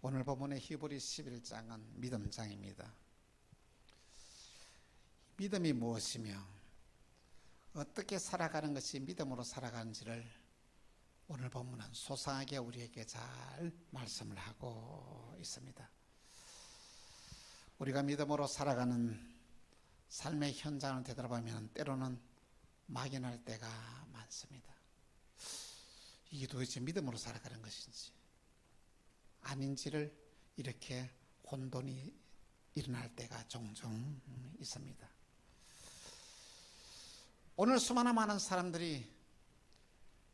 오늘 본문의 히브리 11장은 믿음장입니다. 믿음이 무엇이며 어떻게 살아가는 것이 믿음으로 살아가는지를 오늘 본문은 소상하게 우리에게 잘 말씀을 하고 있습니다. 우리가 믿음으로 살아가는 삶의 현장을 되돌아보면 때로는 막연할 때가 많습니다. 이게 도대체 믿음으로 살아가는 것인지 아닌지를 이렇게 혼돈이 일어날 때가 종종 있습니다. 오늘 수많은 많은 사람들이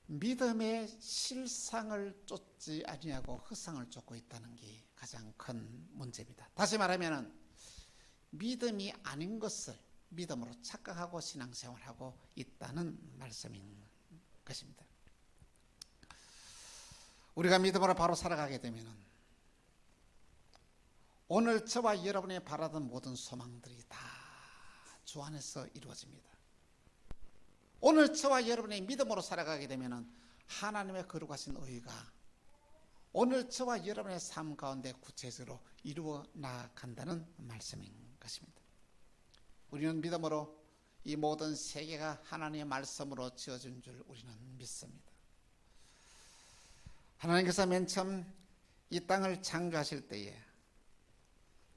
믿음의 실상을 쫓지 아니하고 흑상을 쫓고 있다는 게 가장 큰 문제입니다. 다시 말하면 믿음이 아닌 것을 믿음으로 착각하고 신앙생활하고 있다는 말씀인 것입니다. 우리가 믿음으로 바로 살아가게 되면 오늘 저와 여러분이 바라던 모든 소망들이 다 주 안에서 이루어집니다. 오늘 저와 여러분이 믿음으로 살아가게 되면 하나님의 거룩하신 의가 오늘 저와 여러분의 삶 가운데 구체적으로 이루어 나간다는 말씀인 것입니다. 우리는 믿음으로 이 모든 세계가 하나님의 말씀으로 지어진 줄 우리는 믿습니다. 하나님께서 맨 처음 이 땅을 창조하실 때에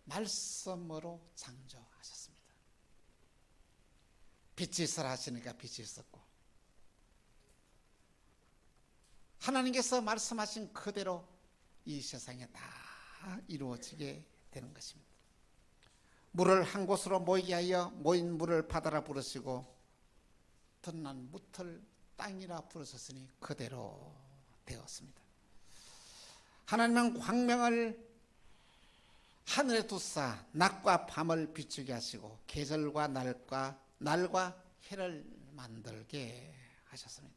말씀으로 창조하셨습니다. 빛이 있으라 하시니까 빛이 있었고 하나님께서 말씀하신 그대로 이 세상에 다 이루어지게 되는 것입니다. 물을 한 곳으로 모이게 하여 모인 물을 바다라 부르시고 드러난 무틀 땅이라 부르셨으니 그대로 되었습니다. 하나님은 광명을 하늘에 두사 낮과 밤을 비추게 하시고 계절과 날과 해를 만들게 하셨습니다.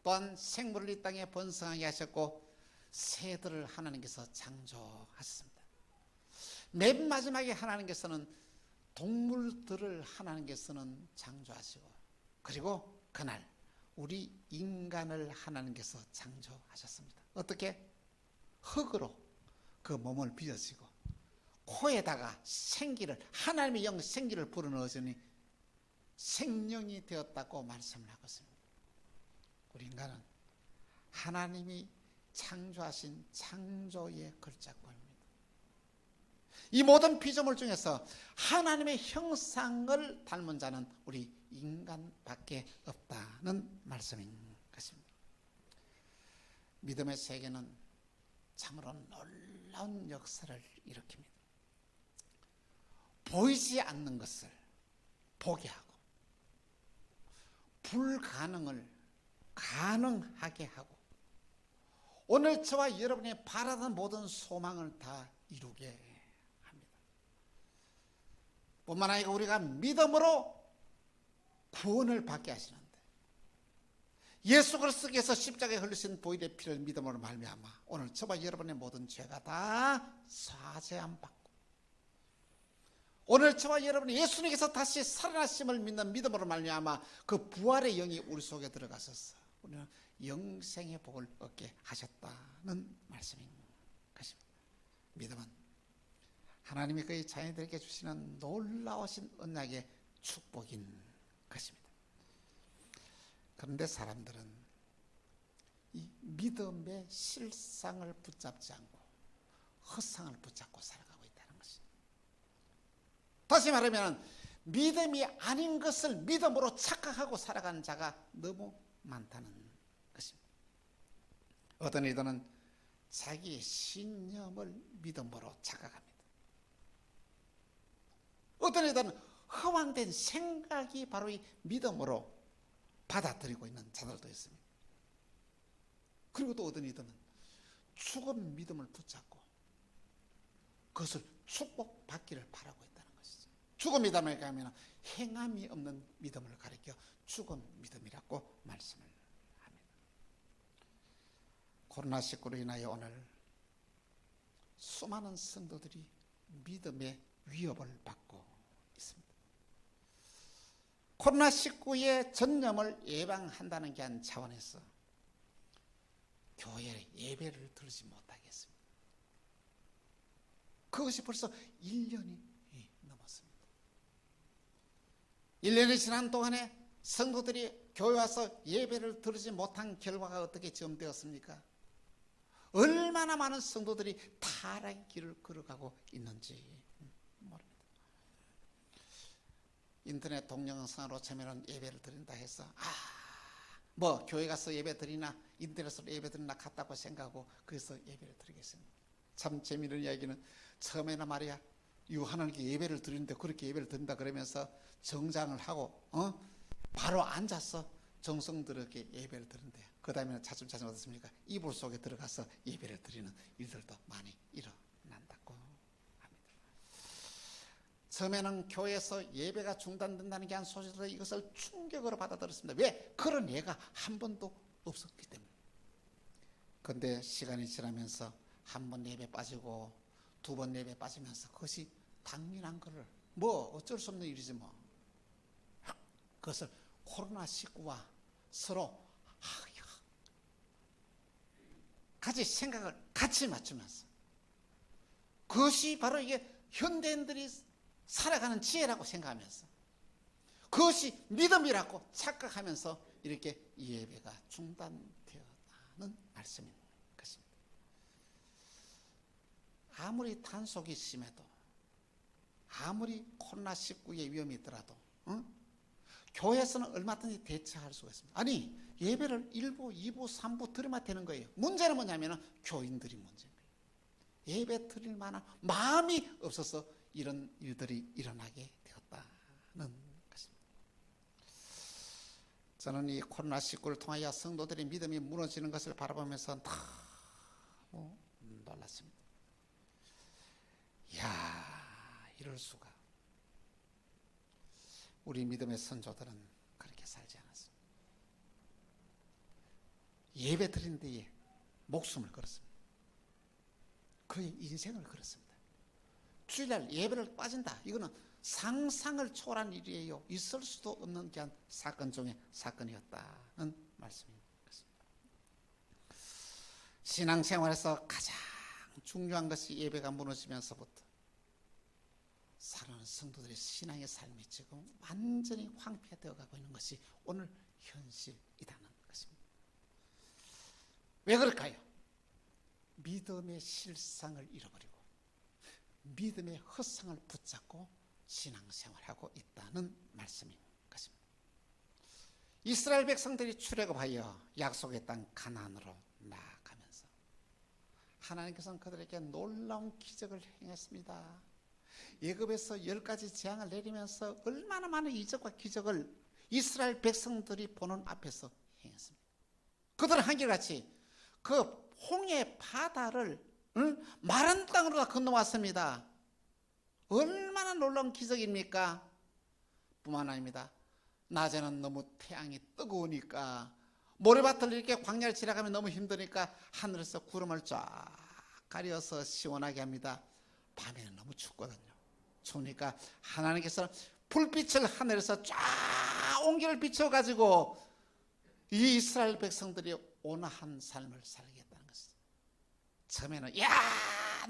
또한 생물을 이 땅에 번성하게 하셨고 새들을 하나님께서 창조하셨습니다. 맨 마지막에 하나님께서는 동물들을 하나님께서는 창조하시고 그리고 그날 우리 인간을 하나님께서 창조하셨습니다. 어떻게? 흙으로 그 몸을 빚으시고 코에다가 생기를 하나님의 영 생기를 불어넣으시니 생명이 되었다고 말씀을 하고 있습니다. 우리 인간은 하나님이 창조하신 창조의 글자꼴입니다. 이 모든 피조물 중에서 하나님의 형상을 닮은 자는 우리 인간밖에 없다는 말씀인 것입니다. 믿음의 세계는 참으로 놀라운 역사를 일으킵니다. 보이지 않는 것을 보게 하고 불가능을 가능하게 하고 오늘 저와 여러분이 바라던 모든 소망을 다 이루게 합니다. 뿐만 아니라 우리가 믿음으로 구원을 받게 하시는데 예수 그리스도께서 십자가에 흘리신 보혈의 피를 믿음으로 말미암아 오늘 저와 여러분의 모든 죄가 다 사죄함 받고 오늘 저와 여러분이 예수님께서 다시 살아나심을 믿는 믿음으로 말미암아 그 부활의 영이 우리 속에 들어가셔서 우리는 영생의 복을 얻게 하셨다는 말씀인 것입니다. 믿음은 하나님이 그의 자녀들에게 주시는 놀라우신 언약의 축복인 것입니다. 그런데 사람들은 이 믿음의 실상을 붙잡지 않고 헛상을 붙잡고 살아가고 있다는 것입니다. 다시 말하면 믿음이 아닌 것을 믿음으로 착각하고 살아가는 자가 너무 많다는 것입니다. 어떤 이들은 자기의 신념을 믿음으로 착각합니다. 어떤 이들은 허황된 생각이 바로 이 믿음으로 받아들이고 있는 자들도 있습니다. 그리고 또 어떤 이들은 죽은 믿음을 붙잡고 그것을 축복받기를 바라고 있다는 것이죠. 죽은 믿음을 가면 행함이 없는 믿음을 가리켜 죽은 믿음이라고 말씀을 합니다. 코로나19로 인하여 오늘 수많은 성도들이 믿음의 위협을 받고 있습니다. 코로나19의 전염을 예방한다는 게 한 차원에서 교회에 예배를 드리지 못하겠습니다. 그것이 벌써 1년이 넘었습니다. 1년이 지난 동안에 성도들이 교회 와서 예배를 드리지 못한 결과가 어떻게 지음되었습니까? 얼마나 많은 성도들이 타락의 길을 걸어가고 있는지 모릅니다. 인터넷 동영상으로 처음에는 예배를 드린다 해서 뭐 교회 가서 예배 드리나 인터넷으로 예배 드리나 같다고 생각하고 그래서 예배를 드리겠습니다. 참 재미있는 이야기는 처음에는 말이야 하나님께 예배를 드리는데 그렇게 예배를 드린다 그러면서 정장을 하고 바로 앉아서 정성스럽게 예배를 드린대요. 그 다음에는 차츰차츰 어떻습니까? 이불 속에 들어가서 예배를 드리는 일들도 많이 일어난다고 합니다. 처음에는 교회에서 예배가 중단된다는 게 한 소식을 이것을 충격으로 받아들였습니다. 왜? 그런 예가 한 번도 없었기 때문에. 그런데 시간이 지나면서 한 번 예배 빠지고 두 번 예배 빠지면서 그것이 당연한 거를 뭐 어쩔 수 없는 일이지 뭐. 그것을 코로나19와 서로 같이 생각을 같이 맞추면서 그것이 바로 이게 현대인들이 살아가는 지혜라고 생각하면서 그것이 믿음이라고 착각하면서 이렇게 예배가 중단되었다는 말씀인 것입니다. 아무리 단속이 심해도 아무리 코로나19의 위험이 있더라도 교회에서는 얼마든지 대처할 수가 있습니다. 아니 예배를 1부, 2부, 3부 드리면 되는 거예요. 문제는 뭐냐면 교인들이 문제인 거예요. 예배 드릴 만한 마음이 없어서 이런 일들이 일어나게 되었다는 것입니다. 저는 이 코로나19를 통하여 성도들의 믿음이 무너지는 것을 바라보면서 너무 놀랐습니다. 이야, 이럴 수가. 우리 믿음의 선조들은 그렇게 살지 않았습니다. 예배 드린 데에 목숨을 걸었습니다. 그의 인생을 걸었습니다. 주일날 예배를 빠진다. 이거는 상상을 초월한 일이에요. 있을 수도 없는 그냥 사건 중에 사건이었다는 말씀인 것입니다. 신앙생활에서 가장 중요한 것이 예배가 무너지면서부터 살아가는 성도들의 신앙의 삶이 지금 완전히 황폐되어 가고 있는 것이 오늘 현실이라는 것입니다. 왜 그럴까요? 믿음의 실상을 잃어버리고 믿음의 헛상을 붙잡고 신앙생활하고 있다는 말씀인 것입니다. 이스라엘 백성들이 출애굽하여 약속의 땅 가나안으로 나아가면서 하나님께서는 그들에게 놀라운 기적을 행했습니다. 애굽에서 10가지 재앙을 내리면서 얼마나 많은 이적과 기적을 이스라엘 백성들이 보는 앞에서 행했습니다. 그들은 한결같이 그 홍해 바다를 마른 땅으로 다 건너왔습니다. 얼마나 놀라운 기적입니까? 뿐만 아닙니다. 낮에는 너무 태양이 뜨거우니까 모래밭을 이렇게 광야를 지나가면 너무 힘드니까 하늘에서 구름을 쫙 가려서 시원하게 합니다. 밤에는 너무 춥거든요. 추우니까 하나님께서 불빛을 하늘에서 쫙 온기를 비춰가지고 이 이스라엘 백성들이 온화한 삶을 살게 했다는 것이죠. 처음에는 야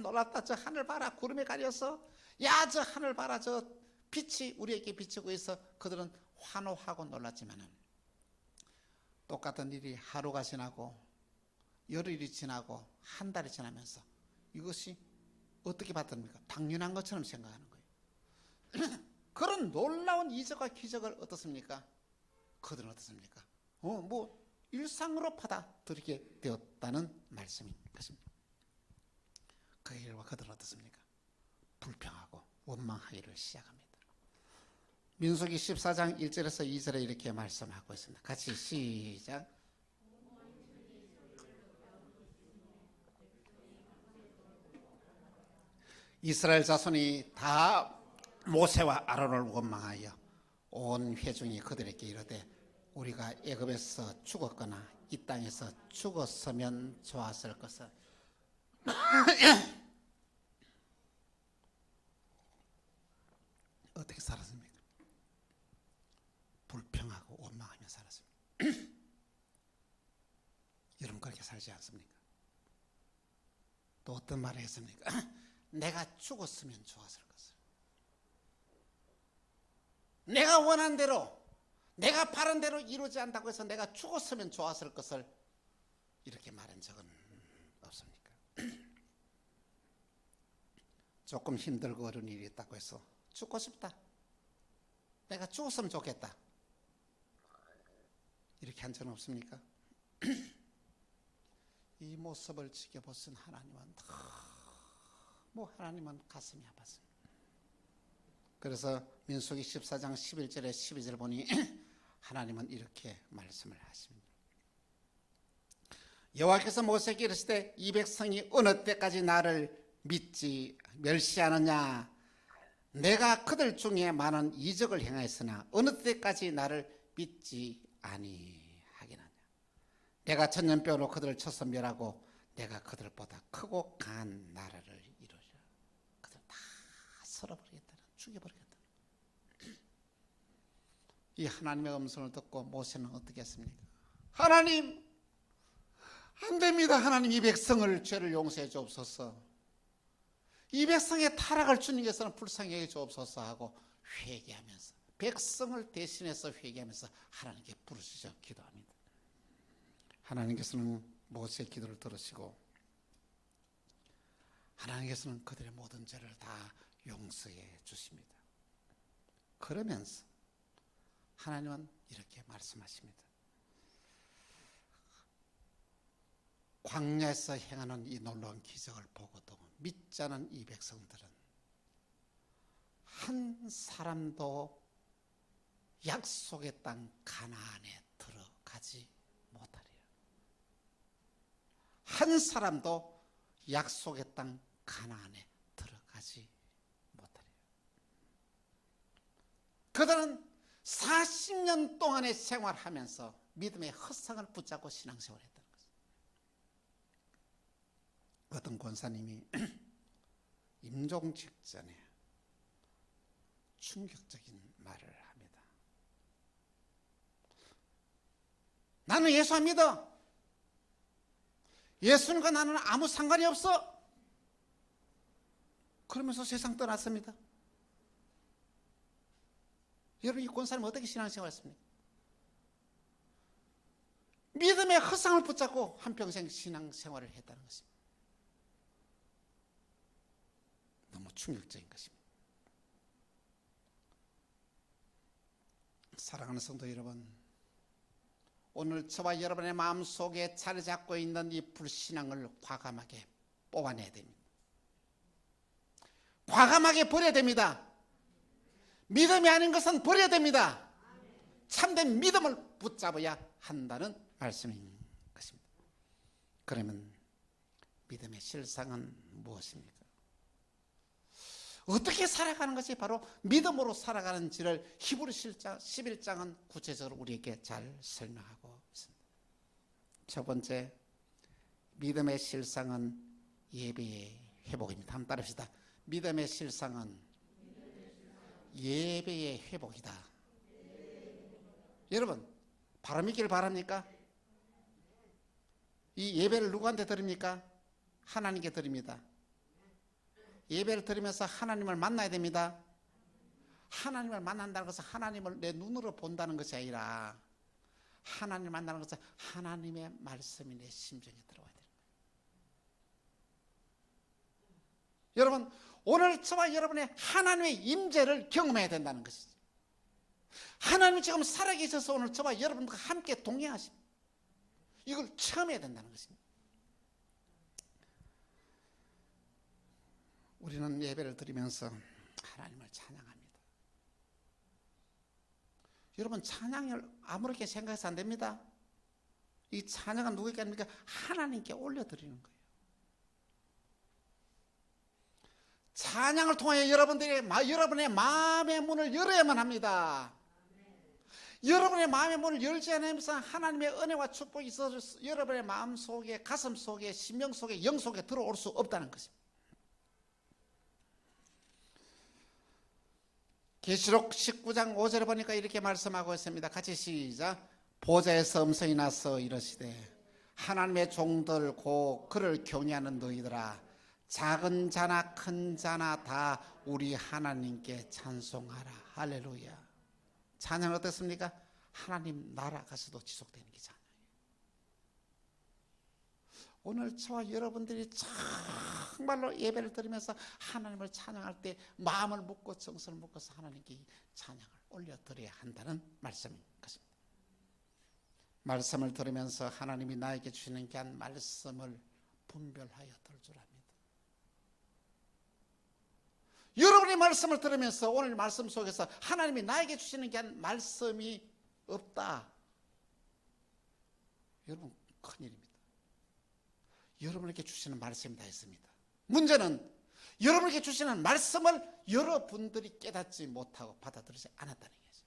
놀랐다, 저 하늘 봐라, 구름에 가려서, 야 저 하늘 봐라, 저 빛이 우리에게 비치고 있어. 그들은 환호하고 놀랐지만은 똑같은 일이 하루가 지나고 열흘이 지나고 한 달이 지나면서 이것이 어떻게 받듭니까? 당연한 것처럼 생각하는 거예요. 그런 놀라운 이적과 기적을 어떻습니까? 그들은 어떻습니까? 뭐 일상으로 받아들이게 되었다는 말씀인 것입니다. 그 일과 그들은 어떻습니까? 불평하고 원망하기를 시작합니다. 민수기 14장 1절에서 2절에 이렇게 말씀하고 있습니다. 같이 시작. 이스라엘 자손이 다 모세와 아론을 원망하여 온 회중이 그들에게 이르되 우리가 애굽에서 죽었거나 이 땅에서 죽었으면 좋았을 것을 어떻게 살았습니까? 불평하고 원망하며 살았습니다. 여러분 그렇게 살지 않습니까? 또 어떤 말을 했습니까? 내가 죽었으면 좋았을 것을, 내가 원한 대로, 내가 바른 대로 이루지 않는다고 해서 내가 죽었으면 좋았을 것을 이렇게 말한 적은 없습니까? 조금 힘들고 어려운 일이 있다고 해서 죽고 싶다, 내가 죽었으면 좋겠다, 이렇게 한 적은 없습니까? 이 모습을 지켜보신 하나님은 하나님은 가슴이 아팠습니다. 그래서 민수기 14장 11절에 12절 보니 하나님은 이렇게 말씀을 하십니다. 여호와께서 모세에게 이르시되 이 백성이 어느 때까지 나를 믿지 멸시하느냐, 내가 그들 중에 많은 이적을 행하였으나 어느 때까지 나를 믿지 아니하겠느냐. 내가 천년뼈로 그들을 쳐서 멸하고 내가 그들보다 크고 강한 나라를 이루리라. 그들 다 썰어버리겠다, 죽여버리겠다. 이 하나님의 음성을 듣고 모세는 어떻게 했습니까? 하나님, 안 됩니다. 하나님, 이 백성을 죄를 용서해 주옵소서, 이 백성의 타락을 주님께서는 불쌍히 주옵소서 하고 회개하면서, 백성을 대신해서 회개하면서 하나님께 부르시죠. 기도합니다. 하나님께서는 모세의 기도를 들으시고 하나님께서는 그들의 모든 죄를 다 용서해 주십니다. 그러면서 하나님은 이렇게 말씀하십니다. 광야에서 행하는 이 놀라운 기적을 보고도 믿지 않은 이 백성들은 한 사람도 약속의 땅 가나안에 들어가지 못하리라. 한 사람도 약속의 땅 가나안에 들어가지 못하리라. 그들은 40년 동안의 생활하면서 믿음의 헛성을 붙잡고 신앙생활을 했다는 것입니다. 어떤 권사님이 임종 직전에 충격적인 말을 합니다. 나는 예수 안 믿어. 예수님과 나는 아무 상관이 없어. 그러면서 세상 떠났습니다. 여러분, 이 권사님 어떻게 신앙생활 했습니까? 믿음의 헛상을 붙잡고 한평생 신앙생활을 했다는 것입니다. 너무 충격적인 것입니다. 사랑하는 성도 여러분, 오늘 저와 여러분의 마음속에 자리 잡고 있는 이 불신앙을 과감하게 뽑아내야 됩니다. 과감하게 버려야 됩니다. 믿음이 아닌 것은 버려야 됩니다. 참된 믿음을 붙잡아야 한다는 말씀인 것입니다. 그러면 믿음의 실상은 무엇입니까? 어떻게 살아가는 것이 바로 믿음으로 살아가는지를 히브리서 11장은 구체적으로 우리에게 잘 설명하고 있습니다. 첫 번째, 믿음의 실상은 예배의 회복입니다. 한번 따라합시다. 믿음의 실상은 예배의 회복이다. 여러분, 바로 믿기를 바랍니까? 이 예배를 누구한테 드립니까? 하나님께 드립니다. 예배를 드리면서 하나님을 만나야 됩니다. 하나님을 만난다는 것은 하나님을 내 눈으로 본다는 것이 아니라 하나님을 만나는 것은 하나님의 말씀이 내 심정에 들어와야 됩니다. 여러분, 오늘 저와 여러분의 하나님의 임재를 경험해야 된다는 것이죠. 하나님이 지금 살아계셔서 오늘 저와 여러분과 함께 동행하십니다. 이걸 체험해야 된다는 것입니다. 우리는 예배를 드리면서 하나님을 찬양합니다. 여러분, 찬양을 아무렇게 생각해서 안 됩니다. 이 찬양은 누구에게 합니까? 하나님께 올려드리는 거예요. 찬양을 통해 여러분의 마음의 문을 열어야만 합니다. 여러분의 마음의 문을 열지 않으면서 하나님의 은혜와 축복이 있어서 여러분의 마음 속에, 가슴 속에, 심령 속에, 영 속에 들어올 수 없다는 것입니다. 계시록 19장 5절에 보니까 이렇게 말씀하고 있습니다. 같이 시작. 보좌에서 음성이 나서 이르시되 하나님의 종들 곧 그를 경외하는 너희들아, 작은 자나 큰 자나 다 우리 하나님께 찬송하라. 할렐루야. 찬양 어떻습니까? 하나님 나라 가서도 지속되는 게 찬양이에요. 오늘 저와 여러분들이 정말로 예배를 드리면서 하나님을 찬양할 때 마음을 묻고 정성을 묻고서 하나님께 찬양을 올려드려야 한다는 말씀인 것입니다. 말씀을 들으면서 하나님이 나에게 주시는 귀한 말씀을 분별하여 들 줄 압니다. 여러분이 말씀을 들으면서 오늘 말씀 속에서 하나님이 나에게 주시는 귀한 말씀이 없다, 여러분 큰일입니다. 여러분에게 주시는 말씀이 다 있습니다. 문제는 여러분에게 주시는 말씀을 여러분들이 깨닫지 못하고 받아들이지 않았다는 거죠.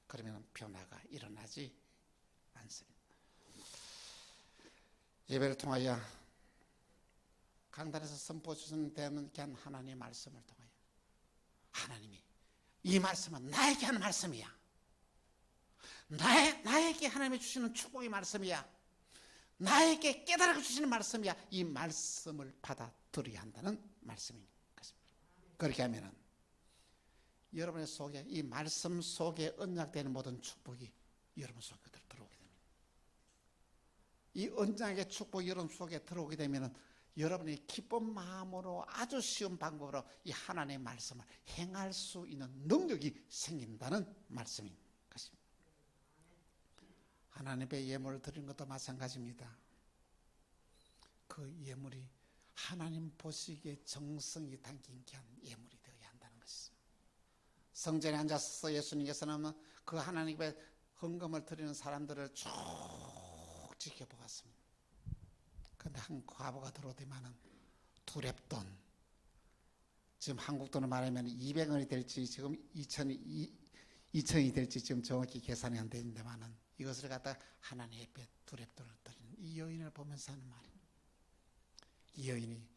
그러면 변화가 일어나지 않습니다. 예배를 통하여 강단에서 선포 주시는 데는 그냥 하나님의 말씀을 통하여 하나님이 이 말씀은 나에게 하는 말씀이야. 나에게 하나님이 주시는 축복의 말씀이야. 나에게 깨달아 주시는 말씀이야. 이 말씀을 받아들여야 한다는 말씀인 것입니다. 그렇게 하면은 여러분의 속에 이 말씀 속에 언약되는 모든 축복이 여러분 속에 들어오게 됩니다. 이 언약의 축복이 여러분 속에 들어오게 되면은 여러분이 기쁜 마음으로 아주 쉬운 방법으로 이 하나님의 말씀을 행할 수 있는 능력이 생긴다는 말씀인 것입니다. 하나님의 예물을 드리는 것도 마찬가지입니다. 그 예물이 하나님 보시기에 정성이 담긴 귀한 예물이 되어야 한다는 것이죠. 성전에 앉아서 예수님께서는 그 하나님의 헌금을 드리는 사람들을 쭉 지켜보았습니다. 그런데 한 과부가 들어오더만은 두렙돈, 지금 한국 돈으로 말하면 200원이 될지 지금 2천이 될지 지금 정확히 계산이 안 되는데만은 이것을 갖다 하나님 앞에 두렙돈을 드리는 이 여인을 보면서 하는 말입니다. 이 여인이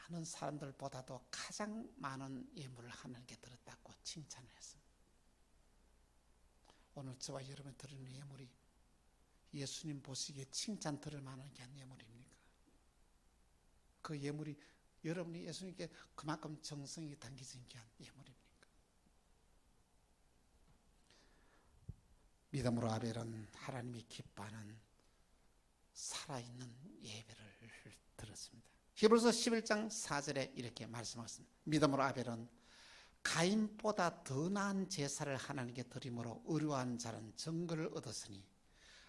많은 사람들보다도 가장 많은 예물을 하나님께 드렸다고 칭찬을 했습니다. 오늘 저와 여러분이 드리는 예물이 예수님 보시기에 칭찬 들을 만한 게 예물입니까? 그 예물이 여러분이 예수님께 그만큼 정성이 담겨진 게 예물입니까? 믿음으로 아벨은 하나님이 기뻐하는 살아있는 예배를 드렸습니다. 히브리서 11장 4절에 이렇게 말씀하셨습니다. 믿음으로 아벨은 가인보다 더 나은 제사를 하나님께 드림으로 의로한 자는 증거를 얻었으니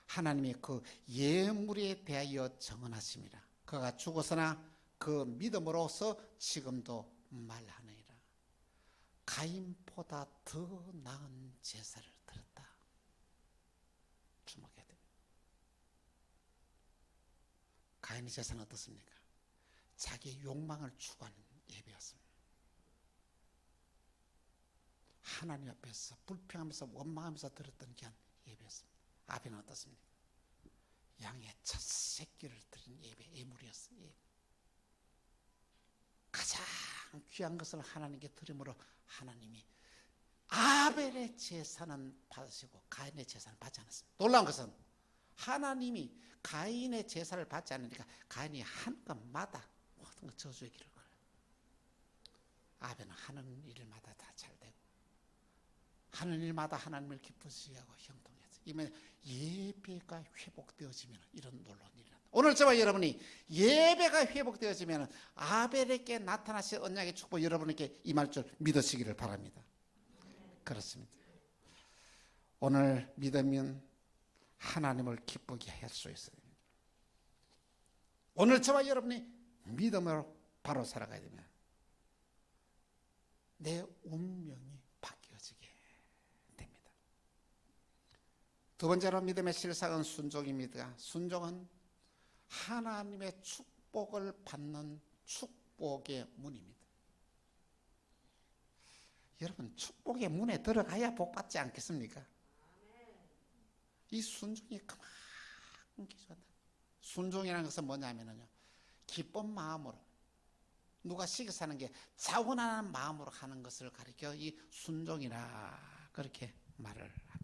하나님이 그 예물에 대하여 정언하심이라. 그가 죽었으나 그 믿음으로서 지금도 말하느니라. 가인보다 더 나은 제사를 드렸다. 주목해야 됩니다. 가인의 제사는 어떻습니까? 자기의 욕망을 추구하는 예배였습니다. 하나님 앞에서 불평하면서 원망하면서 드렸던 귀한 예배였습니다. 아벨은 어떻습니까? 양의 첫 새끼를 드린 예배, 예물이었어요. 예배. 가장 귀한 것을 하나님께 드림으로 하나님이 아벨의 제사는 받으시고 가인의 제사는 받지 않았습니다. 놀라운 것은 하나님이 가인의 제사를 받지 않으니까 가인이 한 것마다 모든 것 저주의 길을 걸어요. 아벨은 하는 일마다 다 잘 되고 하는 일마다 하나님을 기쁘시게 하고 형통해서 이면 예배가 회복되어지면 이런 놀라운 일이 난다. 오늘 저와 여러분이 예배가 회복되어지면 아벨에게 나타나신 언약의 축복 여러분에게 임할 줄 믿으시기를 바랍니다. 그렇습니다. 오늘 믿으면 하나님을 기쁘게 할 수 있어요. 오늘 저와 여러분이 믿음으로 바로 살아가야 되면 내 운명이 바뀌어지게 됩니다. 두 번째로 믿음의 실상은 순종입니다. 순종은 하나님의 축복을 받는 축복의 문입니다. 여러분 축복의 문에 들어가야 복 받지 않겠습니까? 이 순종이 그만큼 기초한다. 순종이라는 것은 뭐냐면요, 기쁜 마음으로 누가 시기 사는 게 자원하는 마음으로 하는 것을 가리켜 이 순종이라 그렇게 말을 합니다.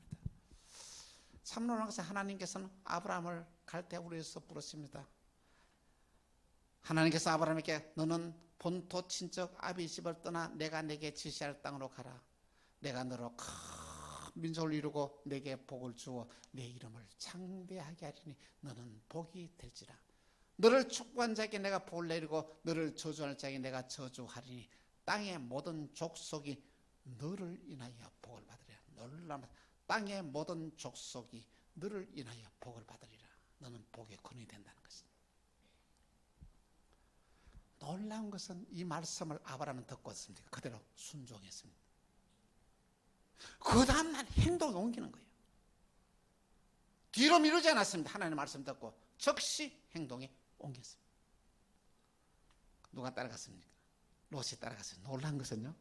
참 놀라운 것은 하나님께서는 아브라함을 갈대아 우르에서 부르십니다. 하나님께서 아브라함에게 너는 본토 친척 아비 집을 떠나 내가 내게 지시할 땅으로 가라. 내가 너로 큰 민족을 이루고 내게 복을 주어 내 이름을 창대하게 하리니 너는 복이 될지라. 너를 축복한 자에게 내가 복을 내리고 너를 저주할 자에게 내가 저주하리니 땅의 모든 족속이 너를 인하여 복을 받으리라. 놀라운 땅의 모든 족속이 너를 인하여 복을 받으리라. 너는 복의 근원이 된다는 것입니다. 놀라운 것은 이 말씀을 아브라함은 듣고 있습니다. 그대로 순종했습니다. 그 다음날 행동에 옮기는 거예요. 뒤로 미루지 않았습니다. 하나님의 말씀 듣고 즉시 행동에 옮겼습니다. 누가 따라갔습니까? 롯이 따라갔어요. 놀란 것은요,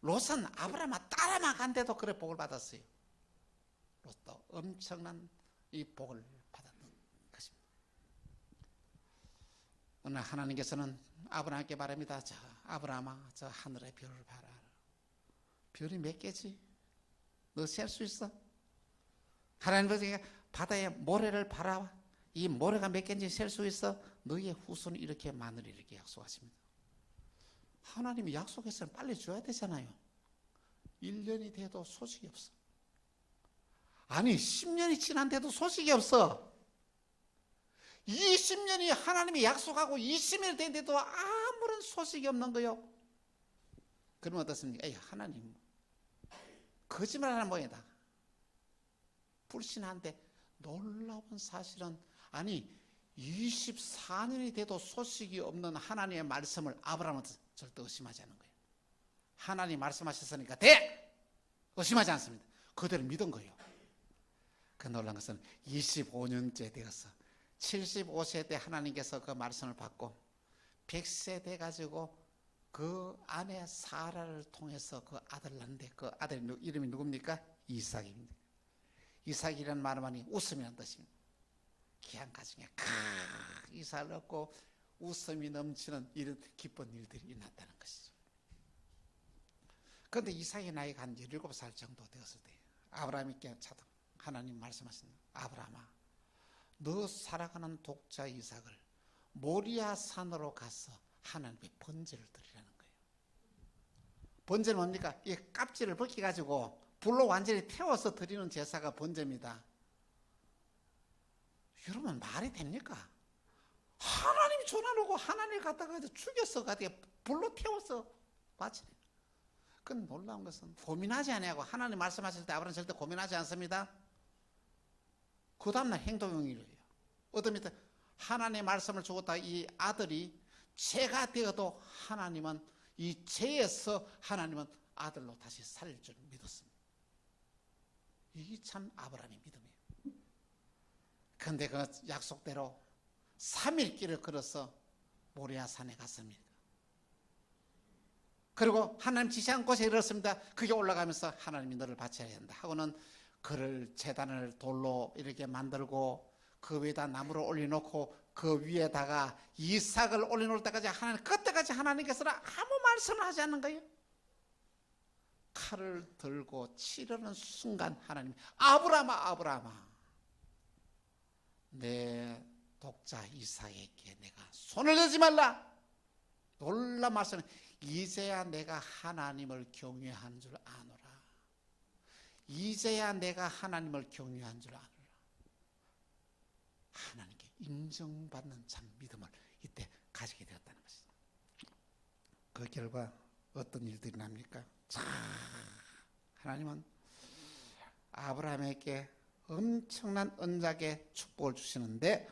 롯은 아브라함 따라만 간데도 그래 복을 받았어요. 롯도 엄청난 이 복을 받았던 것입니다. 오늘 하나님께서는 아브라함께 말합니다. 자, 아브라함아, 저 하늘의 별을 봐라. 별이 몇 개지? 너 셀 수 있어? 하나님께서 바다의 모래를 봐라. 이 모래가 몇 개인지 셀 수 있어? 너희의 후손이 이렇게 많으리 이렇게 약속하십니다. 하나님이 약속했으면 빨리 줘야 되잖아요. 1년이 돼도 소식이 없어. 아니 10년이 지난데도 소식이 없어. 20년이 하나님이 약속하고 20년이 됐는데도 아무런 소식이 없는 거요. 그러면 어떻습니까? 에이, 하나님 거짓말하는 모양이다. 불신한데 놀라운 사실은, 아니 24년이 돼도 소식이 없는 하나님의 말씀을 아브라함은 절대 의심하지 않은 거예요. 하나님 말씀하셨으니까 돼! 의심하지 않습니다. 그대로 믿은 거예요. 그 놀란 것은 25년째 되어서 75세 때 하나님께서 그 말씀을 받고 100세 돼가지고 그 아내 사라를 통해서 그 아들 낳는데, 그 아들 이름이 누굽니까? 이삭입니다. 이삭이라는 말은 웃음이라는 뜻입니다. 귀한 가정에 이삭을 얻고 웃음이 넘치는 이런 기쁜 일들이 일어났다는 것이죠. 그런데 이삭의 나이가 한 17살 정도 되었을 때 아브라함께 하나님 말씀하십니다. 아브라함아, 너 살아가는 독자 이삭을 모리아 산으로 가서 하나님의 번제를 드리라는 거예요. 번제는 뭡니까? 이 껍질을 벗겨가지고 불로 완전히 태워서 드리는 제사가 번제입니다. 여러분 말이 됩니까? 하나님이 전화놓고 하나님을 갖다가 죽여서 갖다가 불로 태워서 바치네. 그건 놀라운 것은 고민하지 않냐고. 하나님 말씀하실 때 아브라함은 절대 고민하지 않습니다. 그 다음날 행동이 이래요. 어떤 밑에 하나님의 말씀을 주었다 이 아들이 죄가 되어도 하나님은 이 죄에서 하나님은 아들로 다시 살릴 줄 믿었습니다. 이게 참 아브라함의 믿음이에요. 그런데 그 약속대로 3일 길을 걸어서 모리아 산에 갔습니다. 그리고 하나님 지시한 곳에 이르렀습니다. 그게 올라가면서 하나님이 너를 바쳐야 된다 하고는 그를 제단을 돌로 이렇게 만들고 그 위에다 나무를 올려놓고 그 위에다가 이삭을 올려놓을 때까지 그때까지 하나님께서는 아무 말씀을 하지 않는 거예요. 칼을 들고 치려는 순간 하나님, 아브라함아 내 독자 이삭에게 내가 손을 대지 말라. 놀라운 말씀은 이제야 내가 하나님을 경외한 줄 아노라. 이제야 내가 하나님을 경외한 줄 아노라. 하나님께 인정받는 참 믿음을 이때 가지게 되었다는 것입니다. 그 결과 어떤 일들이 납니까? 참 하나님은 아브라함에게 엄청난 언약의 축복을 주시는데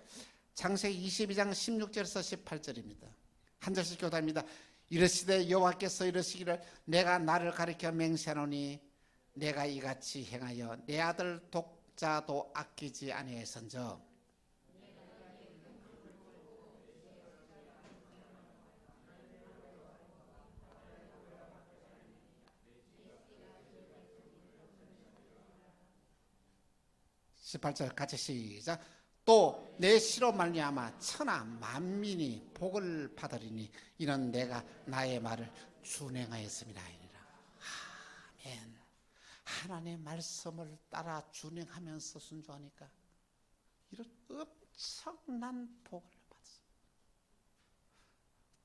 창세기 22장 16절에서 18절입니다. 한 절씩 교답니다. 이르시되 여호와께서 이르시기를 내가 나를 가리켜 맹세하노니 내가 이같이 행하여 내 아들 독자도 아끼지 아니하였은즉 (18절) 같이 시작. 또 내 씨로 말미암아 천하 만민이 복을 받으리니 이는 내가 나의 말을 준행하였음이라 하니라. 아멘. 하나님의 말씀을 따라 준행하면서 순종하니까 이런 엄청난 복을 받았어요.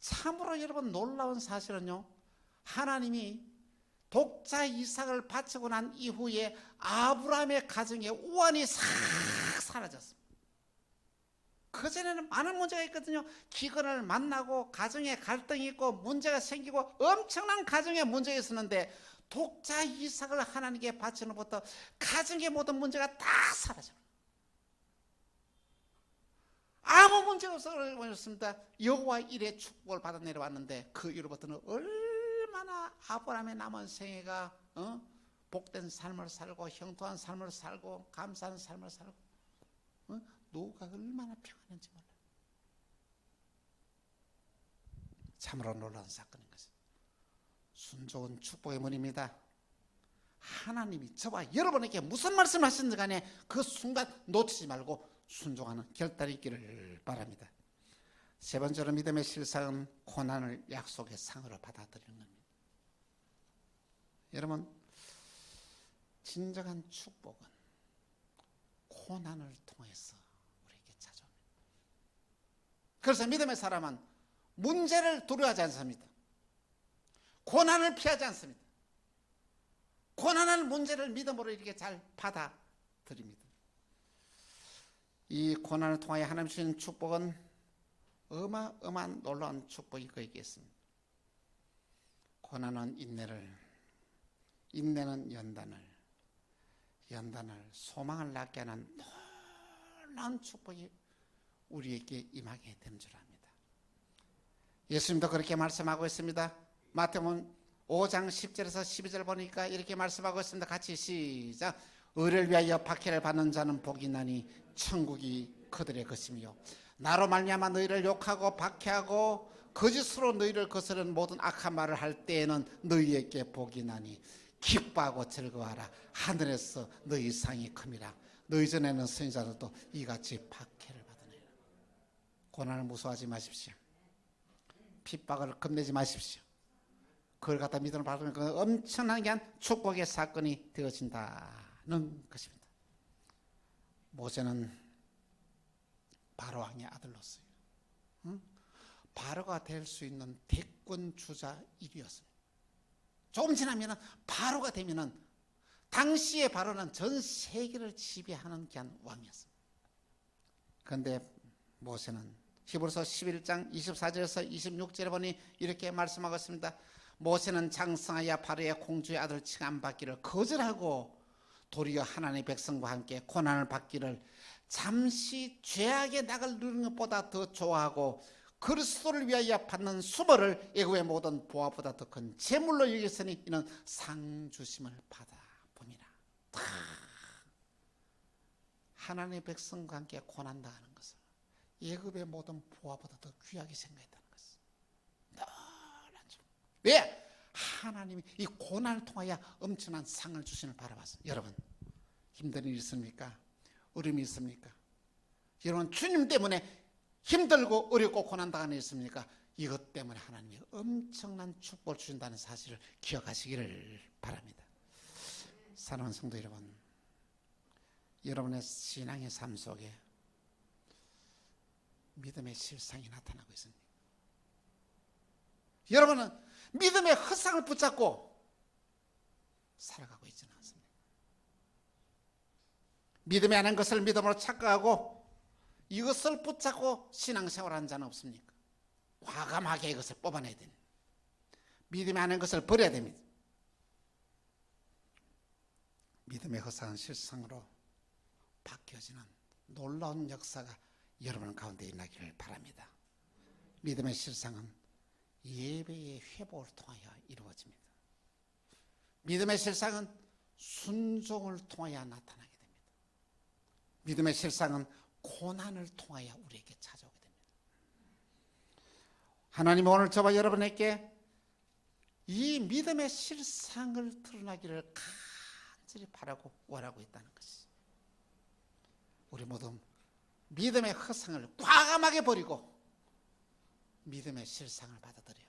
참으로 여러분 놀라운 사실은요, 하나님이 독자 이삭을 바치고 난 이후에 아브라함의 가정에 우환이 싹 사라졌습니다. 그전에는 많은 문제가 있거든요. 기근을 만나고 가정에 갈등이 있고 문제가 생기고 엄청난 가정에 문제가 있었는데, 독자 이삭을 하나님께 바치는 것부터 가정의 모든 문제가 다 사라져요. 아무 문제가 없었습니다. 여호와 일의 축복을 받아 내려왔는데, 그 이후로부터는 얼마나 아브라함의 남은 생애가 복된 삶을 살고 형통한 삶을 살고 감사하는 삶을 살고 노후가 얼마나 평안한지 몰라요. 참으로 놀라운 사건인 것입니다. 순종은 축복의 문입니다. 하나님이 저와 여러분에게 무슨 말씀을 하시는지 간에 그 순간 놓치지 말고 순종하는 결단이 있기를 바랍니다. 세 번째로 믿음의 실상은 고난을 약속의 상으로 받아들이는 겁니다. 여러분, 진정한 축복은 고난을 통해서 우리에게 찾아옵니다. 그래서 믿음의 사람은 문제를 두려워하지 않습니다. 고난을 피하지 않습니다. 고난할 문제를 믿음으로 이렇게 잘 받아들입니다. 이 고난을 통하여 하나님 주신 축복은 어마어마한 놀라운 축복이 그에게 있습니다. 고난은 인내를, 인내는 연단을, 연단을 소망을 낳게 하는 놀라운 축복이 우리에게 임하게 되는 줄 압니다. 예수님도 그렇게 말씀하고 있습니다. 마태복음 5장 10절에서 12절 보니까 이렇게 말씀하고 있습니다. 같이 시작. 의를 위하여 박해를 받는 자는 복이 나니 천국이 그들의 것이며, 나로 말미암아 너희를 욕하고 박해하고 거짓으로 너희를 거스르는 모든 악한 말을 할 때에는 너희에게 복이 나니 기뻐하고 즐거워하라. 하늘에서 너희 상이 큼이라. 너희 전에는 선지자들도 이같이 박해를 받으리라. 고난을 무서워하지 마십시오. 핍박을 겁내지 마십시오. 그걸 갖다 믿음을 받으면 그 엄청난 축복의 사건이 되어진다는 것입니다. 모세는 바로 왕의 아들로서요, 바로가 될 수 있는 대권 주자 1위였습니다. 조금 지나면 바로가 되면은 당시의 바로는 전 세계를 지배하는 왕이었습니다. 그런데 모세는 히브리서 11장 24절에서 26절에 보니 이렇게 말씀하고 있습니다. 모세는 장성하여 바로의 공주의 아들 칭함받기를 거절하고 도리어 하나님의 백성과 함께 고난을 받기를 잠시 죄악의 낙을 누리는 것보다 더 좋아하고 그리스도를 위하여 받는 수모를 애굽의 모든 보화보다 더 큰 재물로 여겼으니 이는 상 주심을 받아 봄이라. 하나님의 백성과 함께 고난당하는 것을 애굽의 모든 보화보다 더 귀하게 생각했다는 것을. 왜? 하나님이 이 고난을 통하여 엄청난 상을 주시는 바라봤어요. 여러분, 힘든 일이 있습니까? 어려움이 있습니까? 여러분, 주님 때문에 힘들고 어렵고 고난당하는 일 있습니까? 이것 때문에 하나님이 엄청난 축복을 주신다는 사실을 기억하시기를 바랍니다. 사랑하는 성도 여러분, 여러분의 신앙의 삶 속에 믿음의 실상이 나타나고 있습니다. 여러분은 믿음의 헛상을 붙잡고 살아가고 있지는 않습니다. 믿음이 아닌 것을 믿음으로 착각하고 이것을 붙잡고 신앙생활하는 자는 없습니까? 과감하게 이것을 뽑아내야 됩니다. 믿음이 아닌 것을 버려야 됩니다. 믿음의 헛상은 실상으로 바뀌어지는 놀라운 역사가 여러분 가운데 일어나기를 바랍니다. 믿음의 실상은 예배의 회복을 통하여 이루어집니다. 믿음의 실상은 순종을 통하여 나타나게 됩니다. 믿음의 실상은 고난을 통하여 우리에게 찾아오게 됩니다. 하나님은 오늘 저와 여러분에게 이 믿음의 실상을 드러나기를 간절히 바라고 원하고 있다는 것이, 우리 모두 믿음의 헛상을 과감하게 버리고 믿음의 실상을 받아들여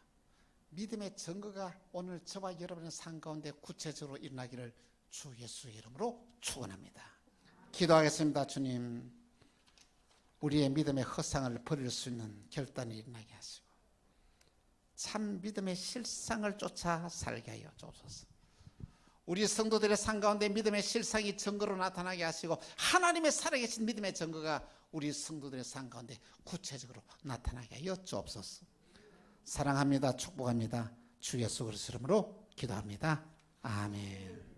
믿음의 증거가 오늘 저와 여러분의 삶 가운데 구체적으로 일어나기를 주 예수의 이름으로 축원합니다. 기도하겠습니다. 주님, 우리의 믿음의 헛상을 버릴 수 있는 결단이 일어나게 하시고 참 믿음의 실상을 쫓아 살게 하여 주옵소서. 우리 성도들의 삶 가운데 믿음의 실상이 증거로 나타나게 하시고 하나님의 살아계신 믿음의 증거가 우리 성도들의 삶 가운데 구체적으로 나타나게 하여 주옵소서. 사랑합니다. 축복합니다. 주 예수 그리스도 이름으로 기도합니다. 아멘.